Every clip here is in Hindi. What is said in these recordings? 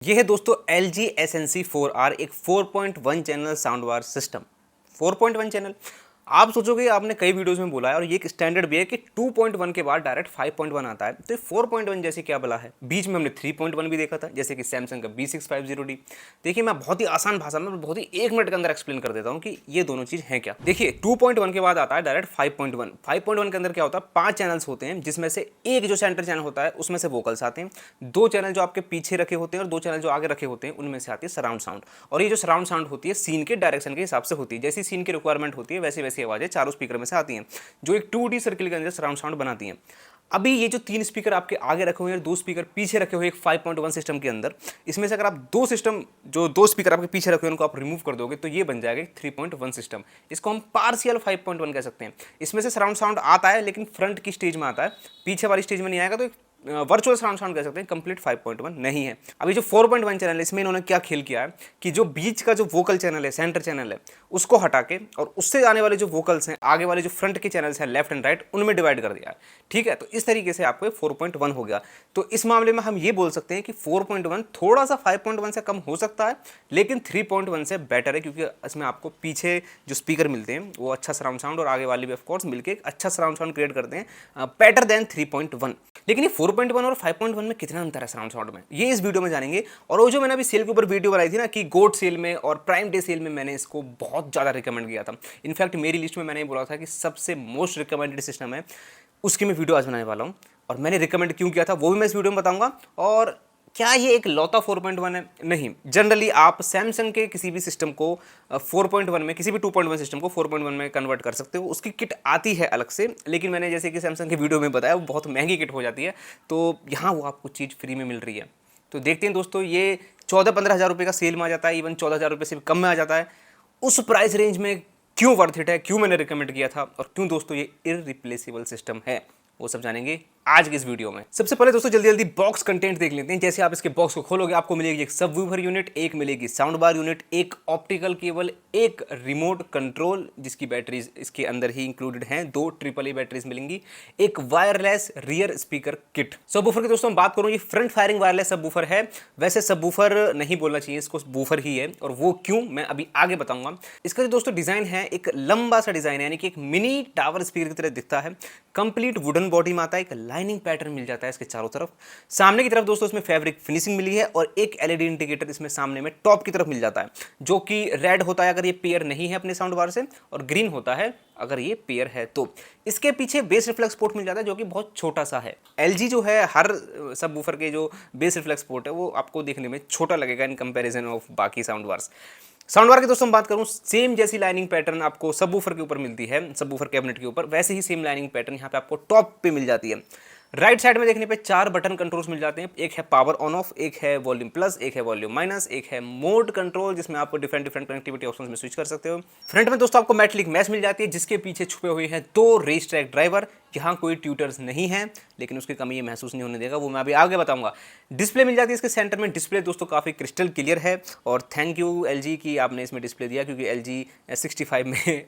ये है दोस्तों LG SNC4R एक 4.1 channel sound bar system. 4.1 channel आप सोचोगे, आपने कई वीडियोस में बोला है और ये एक स्टैंडर्ड भी है कि 2.1 के बाद डायरेक्ट 5.1 आता है, तो 4.1 जैसे क्या बला है। बीच में हमने 3.1 भी देखा था, जैसे कि सैमसंग का B650D। देखिए मैं बहुत ही आसान भाषा में बहुत ही 1 मिनट के अंदर एक्सप्लेन कर देता हूँ कि ये दोनों चीज़ हैं क्या। देखिए 2.1 के बाद आता है डायरेक्ट 5.1। 5.1 के अंदर क्या होता है, 5 चैनल्स होते हैं, जिसमें से एक जो सेंटर चैनल होता है उसमें से वोकल्स आते हैं, 2 चैनल जो आपके पीछे रखे होते हैं और 2 चैनल जो आगे रखे होते हैं उनमें से आती है सराउंड साउंड। और ये जो सराउंड साउंड होती है सीन के डायरेक्शन के हिसाब से होती है, जैसी सीन की रिक्वायरमेंट होती है वैसी वैसी आवाजें चारों स्पीकर में से आती हैं, जो एक 2D सर्किल के अंदर सराउंड साउंड बनाती हैं। अभी ये जो 3 स्पीकर आपके आगे रखे हुए हैं और 2 स्पीकर पीछे रखे हुए एक 5.1 सिस्टम के अंदर, इसमें से अगर आप 2 स्पीकर आपके पीछे रखे हुए उनको आप रिमूव कर दोगे तो ये बन जाएगा 3.1 सिस्टम। इसको हम पार्शियल 5.1 कह सकते हैं। इसमें से सराउंड साउंड आता है लेकिन फ्रंट की स्टेज में आता है, पीछे वाली स्टेज में नहीं आएगा, तो वर्चुअल सराउंड साउंड कह सकते हैं, कंप्लीट 5.1 नहीं है। अभी जो 4.1 चैनल है इसमें इन्होंने क्या खेल किया है कि जो बीच का जो वोकल चैनल है, सेंटर चैनल है, उसको हटा के और उससे आने वाले जो वोकल्स हैं, आगे वाले जो फ्रंट के चैनल्स हैं लेफ्ट एंड राइट, उनमें डिवाइड कर दिया है। ठीक है, तो इस तरीके से आपको 4.1 हो गया। तो इस मामले में हम ये बोल सकते हैं कि 4.1 थोड़ा सा 5.1 से कम हो सकता है, लेकिन 3.1 से बेटर है, क्योंकि इसमें आपको पीछे जो स्पीकर मिलते हैं वो अच्छा सराउंड साउंड और आगे वाले भी ऑफकोर्स मिलकर एक अच्छा सराउंड साउंड क्रिएट करते हैं, बेटर देन 3.1। लेकिन ये 4.1 और 5.1 में कितना अंतर है सराउंड साउंड में, ये इस वीडियो में जानेंगे। और वो जो मैंने अभी सेल के ऊपर वीडियो बनाई थी ना कि गोट सेल में और प्राइम डे सेल में, मैंने इसको बहुत ज़्यादा रिकमेंड किया था। इनफैक्ट मेरी लिस्ट में मैंने बोला था कि सबसे मोस्ट रिकमेंडेड सिस्टम है, उसकी मैं वीडियो आज बनाने वाला हूँ। और मैंने रिकमेंड क्यों किया था वो भी मैं इस वीडियो में बताऊँगा। और क्या ये एक लौता 4.1 है? नहीं, जनरली आप सैमसंग के किसी भी सिस्टम को 4.1 में, किसी भी 2.1 सिस्टम को 4.1 में कन्वर्ट कर सकते हो। उसकी किट आती है अलग से, लेकिन मैंने जैसे कि सैमसंग के वीडियो में बताया वो बहुत महंगी किट हो जाती है, तो यहाँ वो आपको चीज़ फ्री में मिल रही है। तो देखते हैं दोस्तों, ये 14-15 हज़ार रुपये का सेल में आ जाता है, इवन 14 हज़ार रुपये से भी कम में आ जाता है। उस प्राइस रेंज में क्यों वर्थ इट है, क्यों मैंने रिकमेंड किया था और क्यों दोस्तों ये इररिप्लेसेबल सिस्टम है, वो सब जानेंगे आज की इस वीडियो में। सबसे पहले दोस्तों जल्दी जल्दी बॉक्स कंटेंट देख लेते हैं। जैसे आप इसके बॉक्स को खोलोगे आपको मिलेगी एक सबवूफर यूनिट, एक मिलेगी साउंड बार यूनिट, एक ऑप्टिकल केबल, एक रिमोट कंट्रोल जिसकी बैटरीज इसके अंदर ही इंक्लूडेड हैं, 2 AAA बैटरीज मिलेंगी, एक wireless rear speaker kit. Subwoofer की दोस्तों बात करूं, ये फ्रंट फायरिंग वायरलेस सबवूफर है। वैसे सबवूफर नहीं बोलना चाहिए, इसको वूफर ही है, और वो क्यों मैं अभी आगे बताऊंगा। इसका जो दोस्तों डिजाइन है एक लंबा सा डिजाइन है, यानी कि एक मिनी टावर स्पीकर की तरह दिखता है। कंप्लीट वुडन बॉडी में आता है, एक लाइनिंग पैटर्न मिल जाता है इसके चारों तरफ। सामने की तरफ दोस्तों इसमें फैब्रिक फिनिशिंग मिली है और एक LED इंडिकेटर इसमें सामने में टॉप की तरफ मिल जाता है, जो कि रेड होता है अगर ये पेयर नहीं है अपने साउंड बार से, और ग्रीन होता है अगर ये पेयर है तो। इसके पीछे बेस रिफ्लेक्स पोर्ट मिल जाता है, जो कि बहुत छोटा सा है। LG जो है हर सबवूफर के जो बेस रिफ्लेक्स पोर्ट है वो आपको देखने में छोटा लगेगा इन कंपैरिजन ऑफ बाकी साउंड बार्स। साउंड बार की दोस्तों बात करूं, सेम जैसी लाइनिंग पैटर्न आपको सबवूफर के ऊपर मिलती है, सबवूफर कैबिनेट के ऊपर, वैसे ही सेम लाइनिंग पैटर्न यहाँ पे आपको टॉप पे मिल जाती है। राइट साइड में देखने पे 4 बटन कंट्रोल्स मिल जाते हैं। एक है पावर ऑन ऑफ, एक है वॉल्यूम प्लस, एक है वॉल्यूम माइनस, एक है मोड कंट्रोल जिसमें आप डिफरेंट कनेक्टिविटी ऑप्शंस में स्विच कर सकते हो। फ्रंट में दोस्तों आपको मेटलिक मैश मिल जाती है, जिसके पीछे छुपे हुए हैं 2 रेस ट्रैक ड्राइवर। यहाँ कोई ट्यूटर्स नहीं है, लेकिन उसकी कमी ये महसूस नहीं होने देगा, वो मैं अभी आगे बताऊंगा। डिस्प्ले मिल जाती है इसके सेंटर में। डिस्प्ले दोस्तों काफ़ी क्रिस्टल क्लियर है, और थैंक यू LG की आपने इसमें डिस्प्ले दिया, क्योंकि LG 65 में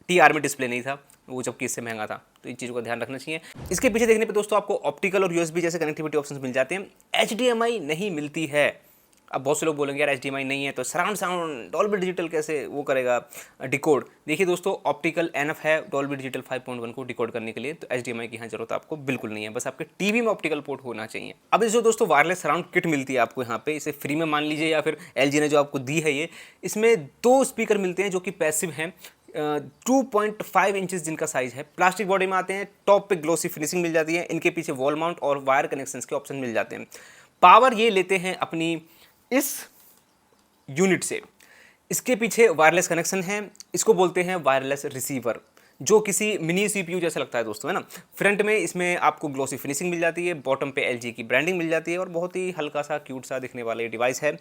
TR में डिस्प्ले नहीं था, वो जबकि इससे महंगा था, तो इन चीज़ों का ध्यान रखना चाहिए। इसके पीछे देखने पे दोस्तों आपको ऑप्टिकल और USB जैसे कनेक्टिविटी ऑप्शंस मिल जाते हैं। HDMI नहीं मिलती है। अब बहुत से लोग बोलेंगे यार HDMI नहीं है तो सराउंड साउंड डॉल्बी डिजिटल कैसे वो करेगा डिकोड। देखिए दोस्तों, ऑप्टिकल NF है डॉल्बी डिजिटल 5.1 को डिकोड करने के लिए, तो HDMI की यहाँ जरूरत आपको बिल्कुल नहीं है, बस आपके टीवी में ऑप्टिकल पोर्ट होना चाहिए। अब इस जो दोस्तों वायरलेस सराउंड किट मिलती है आपको यहाँ पे, इसे फ्री में मान लीजिए, या फिर LG ने जो आपको दी है ये, इसमें 2 स्पीकर मिलते हैं जो कि पैसिव हैं, 2.5 इंचेस जिनका साइज है, प्लास्टिक बॉडी में आते हैं, टॉप पे ग्लोसी फिनिशिंग मिल जाती है, इनके पीछे वॉल माउंट और वायर कनेक्शंस के ऑप्शन मिल जाते हैं। पावर ये लेते हैं अपनी इस यूनिट से। इसके पीछे वायरलेस कनेक्शन है, इसको बोलते हैं वायरलेस रिसीवर, जो किसी मिनी CPU जैसा लगता है दोस्तों, है ना। फ्रंट में इसमें आपको ग्लोसी फिनिशिंग मिल जाती है, बॉटम पे LG की ब्रांडिंग मिल जाती है, और बहुत ही हल्का सा क्यूट सा दिखने वाला ये डिवाइस है।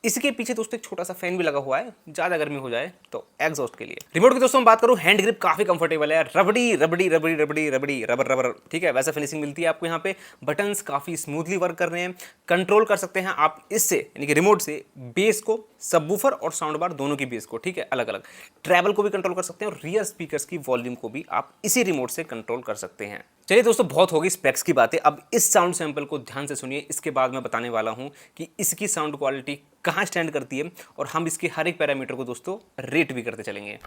इसके पीछे दोस्तों एक छोटा सा फैन भी लगा हुआ है, ज़्यादा गर्मी हो जाए तो एग्जॉस्ट के लिए। रिमोट की दोस्तों बात करूँ, हैंड ग्रिप काफ़ी कंफर्टेबल है, रबड़ी रबड़ी रबड़ी रबड़ी रबड़ी रबर रबर, ठीक है, वैसा फिनिशिंग मिलती है आपको यहाँ पे। बटन्स काफ़ी स्मूथली वर्क कर रहे हैं, कंट्रोल कर सकते हैं आप इससे, यानी कि रिमोट से बेस को, सबवूफर और साउंड बार दोनों की बेस को, ठीक है, अलग अलग। ट्रैवल को भी कंट्रोल कर सकते हैं और रियर स्पीकर्स की वॉल्यूम को भी आप इसी रिमोट से कंट्रोल कर सकते हैं। चलिए दोस्तों, बहुत होगी स्पेक्स की बातें, अब इस साउंड सैंपल को ध्यान से सुनिए। इसके बाद मैं बताने वाला हूं कि इसकी साउंड क्वालिटी कहां स्टैंड करती है और हम इसके हर एक पैरामीटर को दोस्तों रेट भी करते चलेंगे।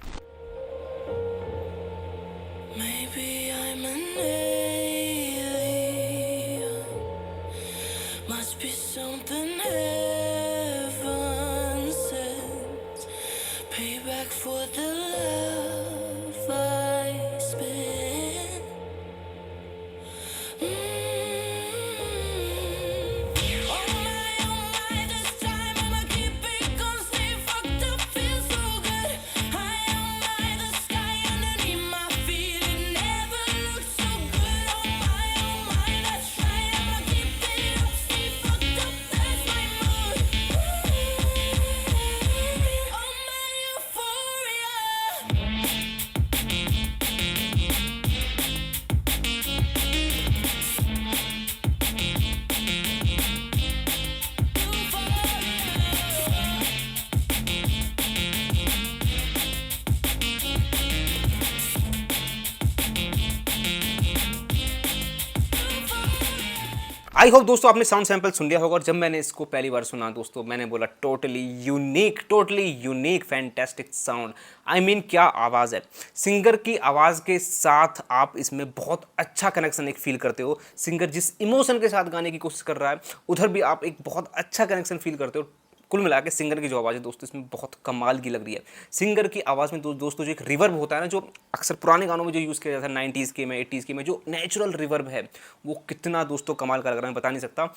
आई होप दोस्तों आपने साउंड सैंपल सुन लिया होगा, और जब मैंने इसको पहली बार सुना दोस्तों मैंने बोला totally unique fantastic sound. I mean क्या आवाज़ है। सिंगर की आवाज़ के साथ आप इसमें बहुत अच्छा कनेक्शन एक फील करते हो। सिंगर जिस इमोशन के साथ गाने की कोशिश कर रहा है उधर भी आप एक बहुत अच्छा कनेक्शन फील करते हो। कुल मिला के सिंगर की जो आवाज़ है दोस्तों इसमें बहुत कमाल की लग रही है। सिंगर की आवाज़ में दोस्तों जो एक रिवर्ब होता है ना, जो अक्सर पुराने गानों में जो यूज़ किया जाता है 90s के में 80s के में, जो नेचुरल रिवर्ब है वो कितना दोस्तों कमाल का लग रहा है मैं बता नहीं सकता।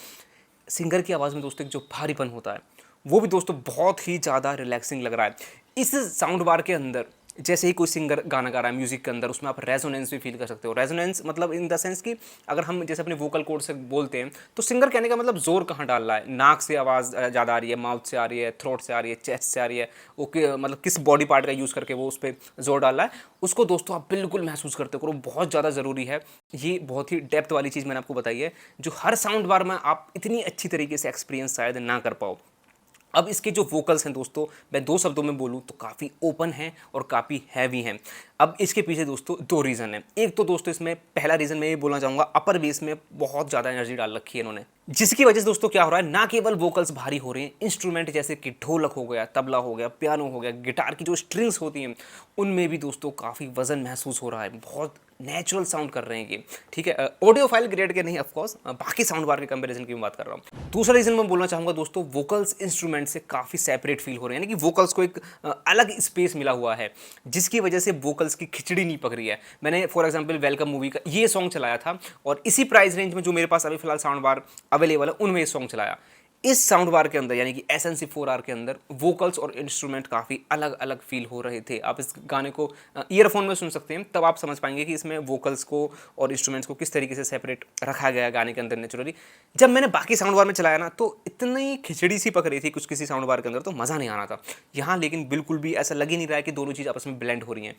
सिंगर की आवाज़ में दोस्तों एक जो भारीपन होता है वो भी दोस्तों बहुत ही ज़्यादा रिलैक्सिंग लग रहा है। इस साउंड बार के अंदर जैसे ही कोई सिंगर गाना गा रहा है म्यूजिक के अंदर, उसमें आप रेजोनेंस भी फील कर सकते हो। रेजोनेंस मतलब इन द सेंस कि अगर हम जैसे अपने वोकल कोड से बोलते हैं तो सिंगर कहने का मतलब जोर कहाँ डाल रहा है, नाक से आवाज़ ज़्यादा आ रही है, माउथ से आ रही है, थ्रोट से आ रही है, चेस्ट से आ रही है, ओके, मतलब किस बॉडी पार्ट का यूज़ करके वो उस पर जोर डाल रहा है, उसको दोस्तों आप बिल्कुल महसूस करते हो। बहुत ज़्यादा ज़रूरी है। ये बहुत ही डेप्थ वाली चीज़ मैंने आपको बताई है जो हर साउंड बार में आप इतनी अच्छी तरीके से एक्सपीरियंस शायद ना कर पाओ। अब इसके जो वोकल्स हैं दोस्तों मैं दो शब्दों में बोलूँ तो काफ़ी ओपन हैं और काफ़ी हैवी हैं। अब इसके पीछे दोस्तों दो रीज़न है। एक तो दोस्तों इसमें पहला रीज़न मैं ये बोलना चाहूँगा, अपर बेस में बहुत ज़्यादा एनर्जी डाल रखी है इन्होंने, जिसकी वजह से दोस्तों क्या हो रहा है, ना केवल वोकल्स भारी हो रहे हैं, इंस्ट्रूमेंट जैसे कि ढोलक हो गया, तबला हो गया, पियानो हो गया, गिटार की जो स्ट्रिंग्स होती हैं उनमें भी दोस्तों काफ़ी वजन महसूस हो रहा है। बहुत नेचुरल साउंड कर रहे हैं ये, ठीक है। ऑडियो फाइल ग्रेड के नहीं ऑफकोर्स, बाकी साउंड बार के कंपैरिजन की मैं बात कर रहा हूँ। दूसरा रीज़न मैं बोलना चाहूँगा दोस्तों, वोकल्स इंस्ट्रूमेंट से काफ़ी सेपरेट फील हो रहे हैं, यानी कि वोकल्स को एक अलग स्पेस मिला हुआ है जिसकी वजह से वोकल्स की खिचड़ी नहीं पक रही है। मैंने फॉर एग्जांपल वेलकम मूवी का ये सॉन्ग चलाया था और इसी प्राइस रेंज में जो मेरे पास अभी फिलहाल साउंड बार अवेलेबल है उनमें ये सॉन्ग चलाया। इस साउंड बार के अंदर यानी कि SNC 4R के अंदर वोकल्स और इंस्ट्रूमेंट काफ़ी अलग अलग फील हो रहे थे। आप इस गाने को ईयरफोन में सुन सकते हैं, तब आप समझ पाएंगे कि इसमें वोकल्स को और इंस्ट्रूमेंट्स को किस तरीके से सेपरेट रखा गया है गाने के अंदर नेचुरली। जब मैंने बाकी साउंड बार में चलाया ना तो इतनी खिचड़ी सी पक रही थी कुछ किसी साउंड बार के अंदर, तो मज़ा नहीं आना था। यहाँ लेकिन बिल्कुल भी ऐसा लग ही नहीं रहा है कि दोनों चीज़ आपस में ब्लेंड हो रही हैं।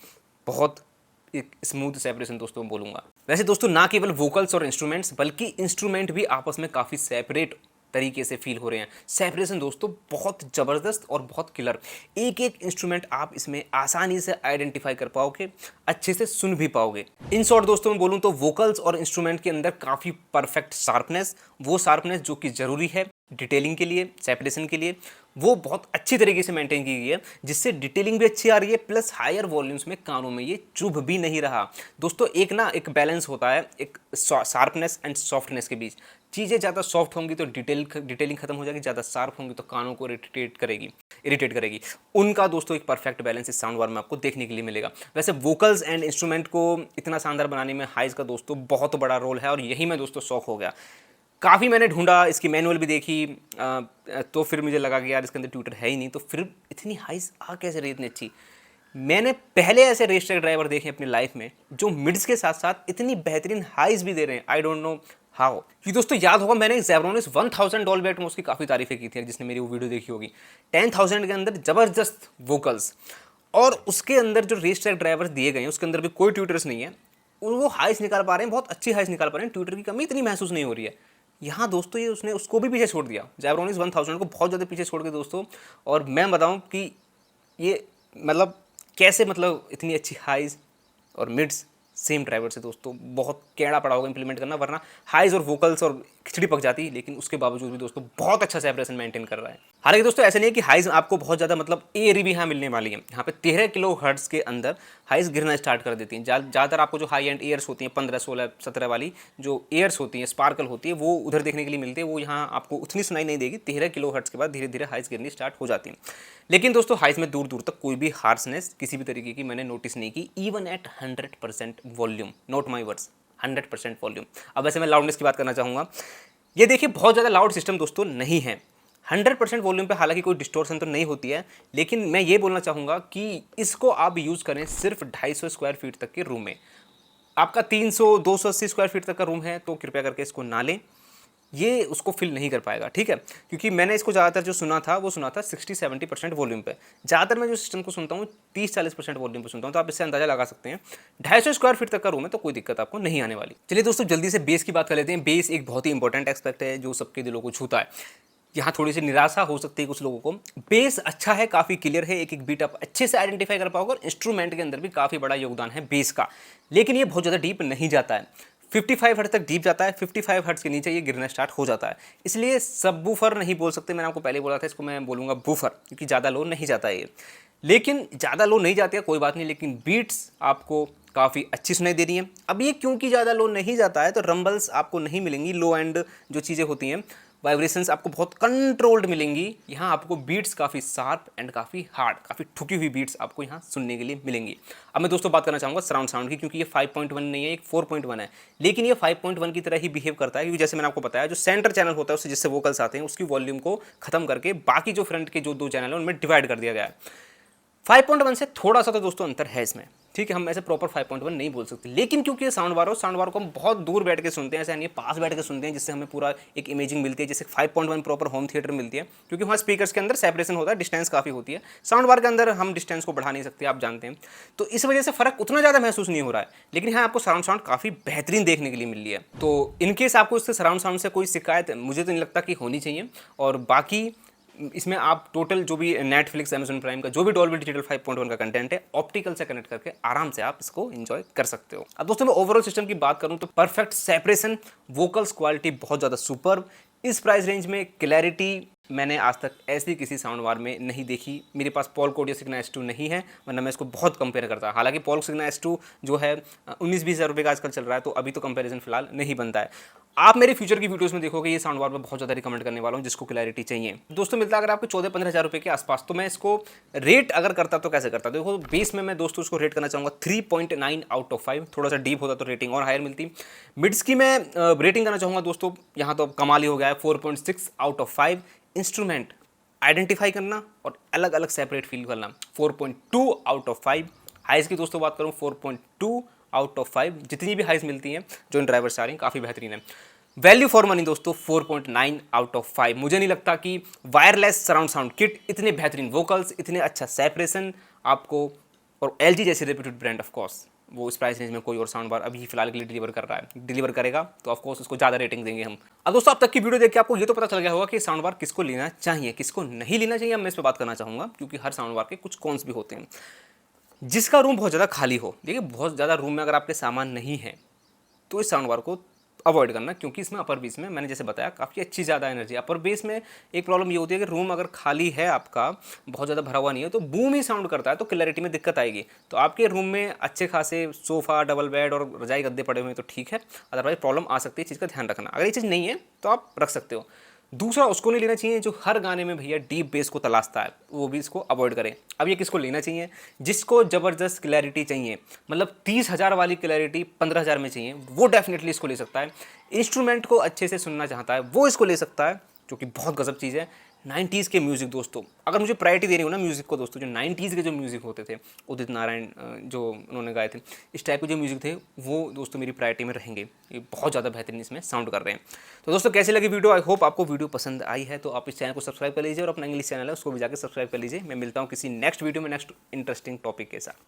बहुत एक स्मूथ सेपरेशन दोस्तों बोलूँगा। वैसे दोस्तों ना केवल वोकल्स और इंस्ट्रूमेंट्स बल्कि इंस्ट्रूमेंट भी आपस में काफ़ी सेपरेट तरीके से फील हो रहे हैं। सेपरेशन दोस्तों बहुत ज़बरदस्त और बहुत किलर। एक एक इंस्ट्रूमेंट आप इसमें आसानी से आइडेंटिफाई कर पाओगे, अच्छे से सुन भी पाओगे। इन शॉर्ट दोस्तों मैं बोलूँ तो वोकल्स और इंस्ट्रूमेंट के अंदर काफ़ी परफेक्ट शार्पनेस, वो शार्पनेस जो कि ज़रूरी है डिटेलिंग के लिए, सेपरेशन के लिए, वो बहुत अच्छी तरीके से मेंटेन की गई है, जिससे डिटेलिंग भी अच्छी आ रही है प्लस हायर वॉल्यूम्स में कानों में ये चुभ भी नहीं रहा। दोस्तों एक बैलेंस होता है एक शार्पनेस एंड सॉफ्टनेस के बीच। चीज़ें ज़्यादा सॉफ्ट होंगी तो डिटेलिंग खत्म हो जाएगी, ज़्यादा शार्प होंगी तो कानों को इरिटेट करेगी। उनका दोस्तों एक परफेक्ट बैलेंस इस साउंड बार में आपको देखने के लिए मिलेगा। वैसे वोकल्स एंड इंस्ट्रूमेंट को इतना शानदार बनाने में हाइज का दोस्तों बहुत बड़ा रोल है, और यही मैं दोस्तों शौक हो गया। काफ़ी मैंने ढूंढा, इसकी मैनुअल भी देखी, तो फिर मुझे लगा कि यार इसके अंदर ट्यूटर है ही नहीं, तो फिर इतनी हाइज आ कैसे रही इतनी अच्छी। मैंने पहले ऐसे रेस ट्रैक ड्राइवर देखे अपनी लाइफ में जो मिड्स के साथ साथ इतनी बेहतरीन हाइज भी दे रहे हैं। I don't know how. कि दोस्तों याद होगा मैंने ज़ेब्रोनिक्स 1000 डॉल्बी एटमॉस की काफ़ी तारीफें की थी, जिसने मेरी वो वीडियो देखी होगी। 10,000 के अंदर ज़बरदस्त वोकल्स, और उसके अंदर जो रेस ट्रैक ड्राइवर्स दिए गए हैं उसके अंदर भी कोई ट्यूटर्स नहीं है, और वो हाइज निकाल पा रहे हैं, बहुत अच्छी हाइज निकाल पा रहे हैं। ट्यूटर की कमी इतनी महसूस नहीं हो रही है। यहाँ दोस्तों ये उसने उसको भी पीछे छोड़ दिया, ज़ेब्रोनिक्स 1000 को बहुत ज़्यादा पीछे छोड़ के दोस्तों। और मैं बताऊँ कि ये मतलब कैसे मतलब इतनी अच्छी हाइज और मिड्स सेम ड्राइवर से दोस्तों बहुत कैड़ा पड़ा होगा इंप्लीमेंट करना, वरना हाइज और वोकल्स और खिचड़ी पक जाती, लेकिन उसके बावजूद भी दोस्तों बहुत अच्छा सेपरेशन मेंटेन कर रहा है। हालांकि दोस्तों ऐसा नहीं है कि हाइज आपको बहुत ज़्यादा मतलब एरी भी यहाँ मिलने वाली है। यहाँ पे 13 किलो हर्ट्ज के अंदर हाइज गिरना स्टार्ट कर देती हैं। ज़्यादातर आपको जो हाई एंड एयर्स होती हैं 15, 16, 17 वाली जो एयर्स होती हैं, स्पार्कल होती है, वो उधर देखने के लिए मिलती है। वो यहाँ आपको उतनी सुनाई नहीं देगी। 13 किलो हर्ट्ज के बाद धीरे धीरे हाइज गिरनी स्टार्ट हो जाती हैं। लेकिन दोस्तों हाइज में दूर दूर तक कोई भी हार्सनेस किसी भी तरीके की मैंने नोटिस नहीं की, even at 100% volume, not my words, 100% volume. अब वैसे मैं लाउडनेस की बात करना चाहूँगा। ये देखिए बहुत ज़्यादा लाउड सिस्टम दोस्तों नहीं है। 100% वॉल्यूम पे हालांकि कोई डिस्टॉर्शन तो नहीं होती है, लेकिन मैं ये बोलना चाहूँगा कि इसको आप यूज़ करें सिर्फ 250 स्क्वायर फीट तक के रूम में। आपका 300, 280 स्क्वायर फीट तक का रूम है तो कृपया करके इसको ना लें, ये उसको फिल नहीं कर पाएगा, ठीक है। क्योंकि मैंने इसको ज़्यादातर जो सुना था वो सुना था 60-70% वॉल्यूम पे। ज़्यादातर मैं जो सिस्टम को सुनता हूँ 30-40% वॉल्यूम पे सुनता हूँ, तो आप इससे अंदाजा लगा सकते हैं 250 स्क्वायर फीट तक का रूम है तो कोई दिक्कत आपको नहीं आने वाली। चलिए दोस्तों जल्दी से बेस की बात कर लेते हैं। बेस एक बहुत ही इंपॉर्टेंट एस्पेक्ट है जो सबके दिलों को छूता है। यहाँ थोड़ी सी निराशा हो सकती है कुछ लोगों को। बेस अच्छा है, काफ़ी क्लियर है, एक एक बीट आप अच्छे से आइडेंटिफाई कर पाओगे और इंस्ट्रूमेंट के अंदर भी काफ़ी बड़ा योगदान है बेस का, लेकिन ये बहुत ज़्यादा डीप नहीं जाता है। 55 हर्ट्ज तक डीप जाता है, 55 हर्ट्ज के नीचे ये गिरना स्टार्ट हो जाता है। इसलिए सब बूफर नहीं बोल सकते, मैंने आपको पहले बोला था, इसको मैं बोलूँगा बूफर, क्योंकि ज़्यादा लो नहीं जाता है ये। लेकिन ज़्यादा लो नहीं जाती है कोई बात नहीं, लेकिन बीट्स आपको काफ़ी अच्छी सुनाई दे रही हैं। अब ये क्योंकि ज़्यादा लो नहीं जाता है तो रंबल्स आपको नहीं मिलेंगी, लो एंड जो चीज़ें होती हैं, वाइब्रेशंस आपको बहुत कंट्रोल्ड मिलेंगी। यहाँ आपको बीट्स काफ़ी शार्प एंड काफ़ी हार्ड, काफ़ी ठुकी हुई बीट्स आपको यहाँ सुनने के लिए मिलेंगी। अब मैं दोस्तों बात करना चाहूँगा सराउंड साउंड की, क्योंकि ये 5.1 नहीं है, एक 4.1 है, लेकिन ये 5.1 की तरह ही बिहेव करता है। क्योंकि जैसे मैंने आपको बताया जो सेंटर चैनल होता है उससे जिससे वोकल्स आते हैं उसकी वॉल्यूम को खत्म करके बाकी जो फ्रंट के जो 2 चैनल हैं उनमें डिवाइड कर दिया गया है। 5.1 से थोड़ा सा तो दोस्तों अंतर है इसमें, ठीक है, हम ऐसे प्रॉपर 5.1 नहीं बोल सकते, लेकिन क्योंकि ये साउंड बार को हम बहुत दूर बैठ के सुनते हैं, ऐसा नहीं पास बैठ के सुनते हैं, जिससे हमें पूरा एक इमेजिंग मिलती है, जैसे 5.1 प्रॉपर होम थिएटर मिलती है, क्योंकि वहाँ स्पीकर्स के अंदर सेपरेशन होता है, डिस्टेंस काफ़ी होती है। साउंड बार के अंदर हम डिस्टेंस को बढ़ा नहीं सकते, आप जानते हैं, तो इस वजह से फ़र्क उतना ज़्यादा महसूस नहीं हो रहा है। लेकिन यहाँ आपको सराउंड साउंड काफ़ी बेहतरीन देखने के लिए मिल रही है। तो इनकेस आपको इससे सराउंड साउंड से कोई शिकायत मुझे तो नहीं लगता कि होनी चाहिए। और बाकी इसमें आप टोटल जो भी नेटफ्लिक्स, अमेजन प्राइम का जो भी डॉल्बी डिजिटल 5.1 का कंटेंट है ऑप्टिकल से कनेक्ट करके आराम से आप इसको एंजॉय कर सकते हो। अब दोस्तों मैं ओवरऑल सिस्टम की बात करूं तो परफेक्ट सेपरेशन, वोकल्स क्वालिटी बहुत ज़्यादा सुपर। इस प्राइस रेंज में क्लैरिटी मैंने आज तक ऐसी किसी साउंड बार में नहीं देखी। मेरे पास पॉल कोडियो सिग्ना S2 नहीं है, वरना मैं इसको बहुत कंपेयर करता। हालांकि पॉल सिग्ना S2 जो है 19-20 हज़ार रुपये का आजकल चल रहा है, तो अभी तो कंपैरिजन फिलहाल नहीं बनता है। आप मेरे फ्यूचर की वीडियोस में देखोगे ये साउंड बार मैं बहुत ज़्यादा रिकमेंड करने वाला हूँ जिसको क्लैरिटी चाहिए। दोस्तों मिलता है अगर आपको 14-15 हज़ार रुपये के आसपास, तो मैं इसको रेट अगर करता तो कैसे करता। देखो बेस में मैं दोस्तों इसको रेट करना चाहूँगा 3.9 आउट ऑफ 5। थोड़ा सा डीप होता तो रेटिंग और हायर मिलती। मिड्स की मैं रेटिंग करना चाहूँगा दोस्तों, यहाँ तो कमाल ही हो गया है, 4.6 आउट ऑफ 5। इंस्ट्रूमेंट आइडेंटिफाई करना और अलग अलग सेपरेट फील करना 4.2 आउट ऑफ 5। हाइज की दोस्तों बात करूँ 4.2 आउट ऑफ 5। जितनी भी हाइज मिलती हैं जो इन ड्राइवर्स आ रही हैं काफ़ी बेहतरीन है। वैल्यू फॉर मनी दोस्तों 4.9 आउट ऑफ 5। मुझे नहीं लगता कि वायरलेस सराउंड साउंड किट, इतने बेहतरीन वोकल्स, इतने अच्छा सेपरेशन आपको, और LG जैसे रेप्यूटेड ब्रांड ऑफ कोर्स वो इस प्राइस रेंज में कोई और साउंड बार अभी फिलहाल के लिए डिलीवर कर रहा है, डिलीवर करेगा तो ऑफ कोर्स उसको ज़्यादा रेटिंग देंगे हम। अब दोस्तों अब तक की वीडियो देख के आपको ये तो पता चल गया होगा कि साउंड बार किसको लेना चाहिए, किसको नहीं लेना चाहिए। अब मैं इस पर बात करना चाहूँगा, क्योंकि हर साउंड बार के कुछ कॉन्स भी होते हैं। जिसका रूम बहुत ज़्यादा खाली हो, देखिए बहुत ज़्यादा रूम में अगर आपके सामान नहीं है तो इस साउंड बार को अवॉइड करना, क्योंकि इसमें अपर बेस में मैंने जैसे बताया काफ़ी अच्छी ज़्यादा एनर्जी। अपर बेस में एक प्रॉब्लम ये होती है कि रूम अगर खाली है आपका, बहुत ज़्यादा भरा हुआ नहीं है, तो बूम ही साउंड करता है, तो क्लैरिटी में दिक्कत आएगी। तो आपके रूम में अच्छे खासे सोफ़ा, डबल बेड और रजाई गद्दे पड़े हुए हैं तो ठीक है, अदरवाइज प्रॉब्लम आ सकती है, चीज़ का ध्यान रखना। अगर ये चीज़ नहीं है तो आप रख सकते हो। दूसरा उसको नहीं लेना चाहिए जो हर गाने में भैया डीप बेस को तलाशता है, वो भी इसको अवॉइड करें। अब ये किसको लेना चाहिए? जिसको ज़बरदस्त क्लैरिटी चाहिए, मतलब 30,000 वाली क्लैरिटी 15,000 में चाहिए, वो डेफिनेटली इसको ले सकता है। इंस्ट्रूमेंट को अच्छे से सुनना चाहता है वो इसको ले सकता है, जो कि बहुत गजब चीज़ है। 90s के म्यूज़िक दोस्तों, अगर मुझे प्रायोरिटी देनी हो ना म्यूज़िक को दोस्तों, जो 90s के जो म्यूज़िक होते थे, उदित नारायण जो उन्होंने गाए थे, इस टाइप के जो म्यूज़िक थे वो दोस्तों मेरी प्रायोरिटी में रहेंगे। ये बहुत ज़्यादा बेहतरीन इसमें साउंड कर रहे हैं। तो दोस्तों कैसी लगी वीडियो? आई होप आपको वीडियो पसंद आई है, तो आप इस चैनल को सब्सक्राइब कर लीजिए और अपना इंग्लिश चैनल है उसको भी जाकर सब्सक्राइब कर लीजिए। मैं मिलता हूँ किसी नेक्स्ट वीडियो में नेक्स्ट इंटरेस्टिंग टॉपिक के साथ।